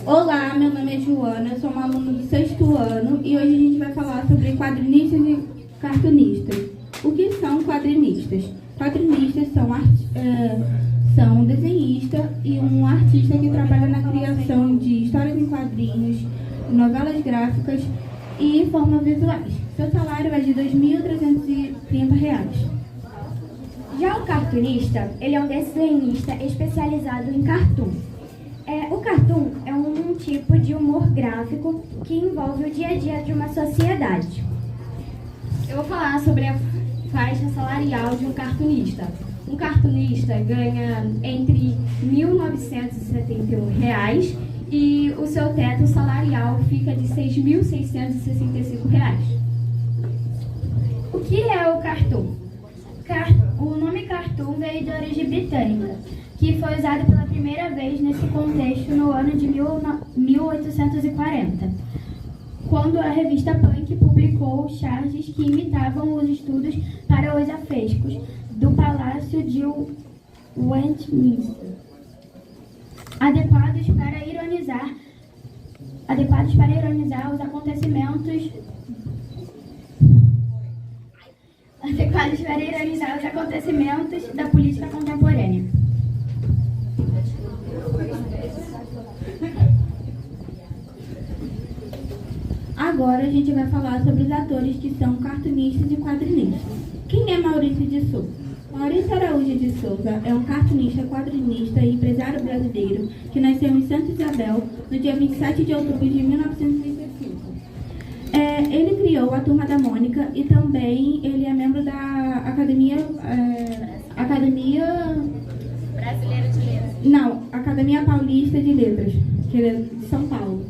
Olá, meu nome é Joana, eu sou uma aluna do 6º ano e hoje a gente vai falar sobre quadrinistas e cartunistas. O que são quadrinistas? Quadrinistas são um desenhista e um artista que trabalha na criação de histórias em quadrinhos, novelas gráficas e formas visuais. Seu salário é de R$ 2.330. Já o cartunista, ele é um desenhista especializado em cartoon. O cartoon é um tipo de humor gráfico que envolve o dia a dia de uma sociedade. Eu vou falar sobre a faixa salarial de um cartunista. Um cartunista ganha entre R$ 1.971 e o seu teto salarial fica de R$ 6.665. O que é o cartoon? O nome cartoon veio de origem britânica, que foi usado pela primeira vez nesse contexto no ano de 1840, quando a revista Punk publicou charges que imitavam os estudos para os afrescos do Palácio de Westminster, adequados para ironizar os acontecimentos da política contemporânea. Agora a gente vai falar sobre os atores que são cartunistas e quadrinistas. Quem é Maurício de Souza? Maurício Araújo de Souza é um cartunista, quadrinista e empresário brasileiro que nasceu em Santa Isabel no dia 27 de outubro de 1935. Ele criou a Turma da Mônica e também ele é membro da Academia Brasileira de Letras. Não, Academia Paulista de Letras, que é de São Paulo.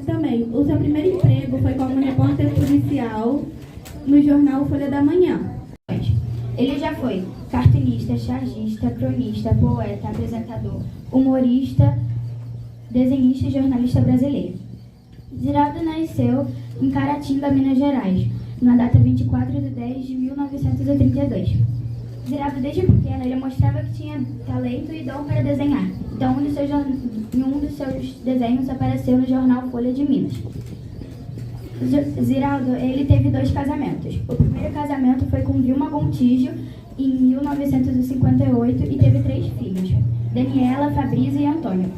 Também, o seu primeiro emprego foi como repórter policial no jornal Folha da Manhã. Ele já foi cartunista, chargista, cronista, poeta, apresentador, humorista, desenhista e jornalista brasileiro. Ziraldo nasceu em Caratinga, Minas Gerais, na data 24 de 10 de 1932. Ziraldo, desde pequeno, ele mostrava que tinha talento e dom para desenhar. Então, em um dos seus desenhos apareceu no jornal Folha de Minas. Ziraldo, ele teve 2 casamentos. O primeiro casamento foi com Vilma Gontijo, em 1958, e teve 3 filhos, Daniela, Fabrício e Antônio.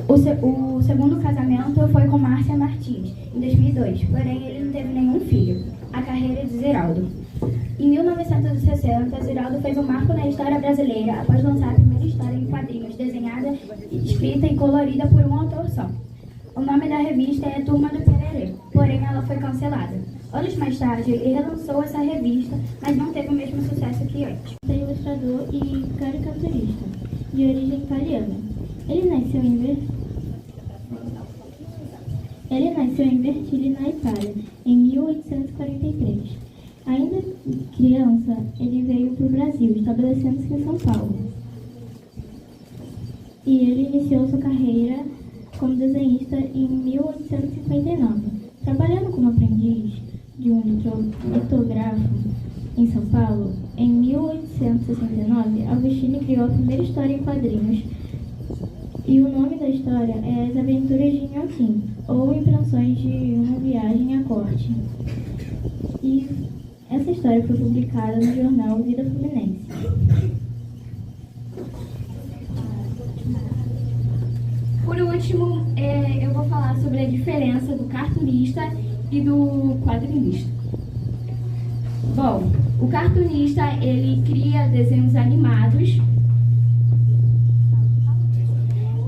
O segundo casamento foi com Márcia Martins, em 2002, porém ele não teve nenhum filho. A carreira de Ziraldo. Em 1960, Ziraldo fez um marco na história brasileira após lançar a primeira história em quadrinhos, desenhada, escrita e colorida por um autor só. O nome da revista é Turma do Pererê, porém ela foi cancelada. Anos mais tarde, ele relançou essa revista, mas não teve o mesmo sucesso que antes. É ilustrador e caricaturista, de origem italiana. Ele nasceu em Vercelli, na Itália, em 1843. Ainda criança, ele veio para o Brasil, estabelecendo-se em São Paulo. E ele iniciou sua carreira como desenhista em 1859. Trabalhando como aprendiz de um litográfico em São Paulo, em 1869, Agostini criou a primeira história em quadrinhos. E o nome da história é As Aventuras de Inhotim, ou Impressões de uma Viagem à Corte. E essa história foi publicada no jornal Vida Fluminense. Por último, eu vou falar sobre a diferença do cartunista e do quadrinista. Bom, o cartunista, ele cria desenhos animados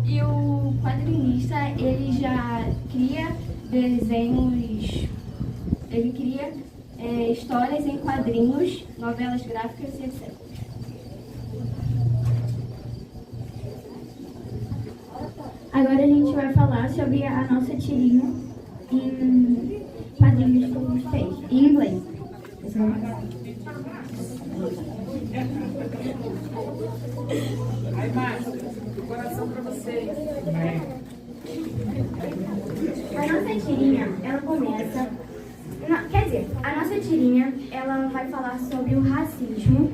e o quadrinista, ele já cria desenhos, ele cria histórias em quadrinhos, novelas gráficas e etc. Agora a gente vai falar sobre a nossa tirinha em quadrinhos que a gente fez, em inglês. Aí, Márcio, coração pra vocês. A nossa tirinha, ela começa... a nossa tirinha, ela vai falar sobre o racismo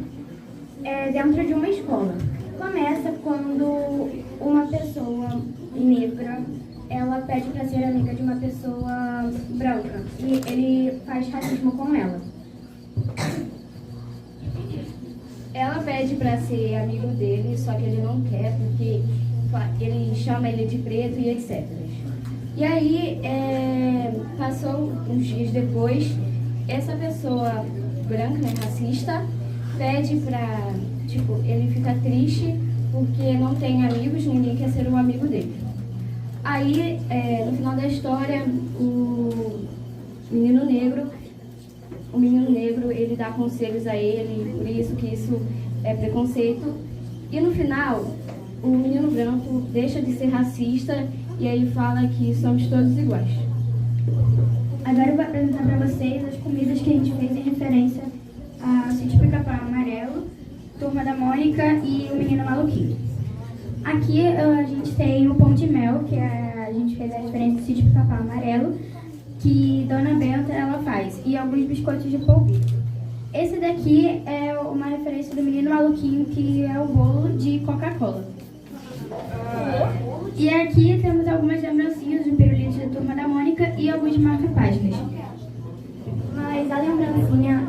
dentro de uma escola. começa quando uma pessoa negra, ela pede para ser amiga de uma pessoa branca e ele faz racismo com ela. Ela pede para ser amigo dele, só que ele não quer porque ele chama ele de preto e etc. E aí, passou uns dias depois, essa pessoa branca, né, racista, pede pra, ele fica triste porque não tem amigos, ninguém quer ser um amigo dele. Aí, no final da história, o menino negro, ele dá conselhos a ele, por isso que isso é preconceito. E no final, o menino branco deixa de ser racista e aí fala que somos todos iguais. Agora eu vou apresentar para vocês as comidas que a gente fez em referência a Sítio Pica-Pau Amarelo, Turma da Mônica e o Menino Maluquinho. Aqui a gente tem o pão de mel, que a gente fez a referência do Sítio Pica-Pau Amarelo, que Dona Benta ela faz, e alguns biscoitos de polvilho. Esse daqui é uma referência do Menino Maluquinho, que é o bolo de Coca-Cola. E aqui temos algumas lembrancinhas do pirulito da Turma da Mônica e alguns marca-páginas. Mas a lembrancinha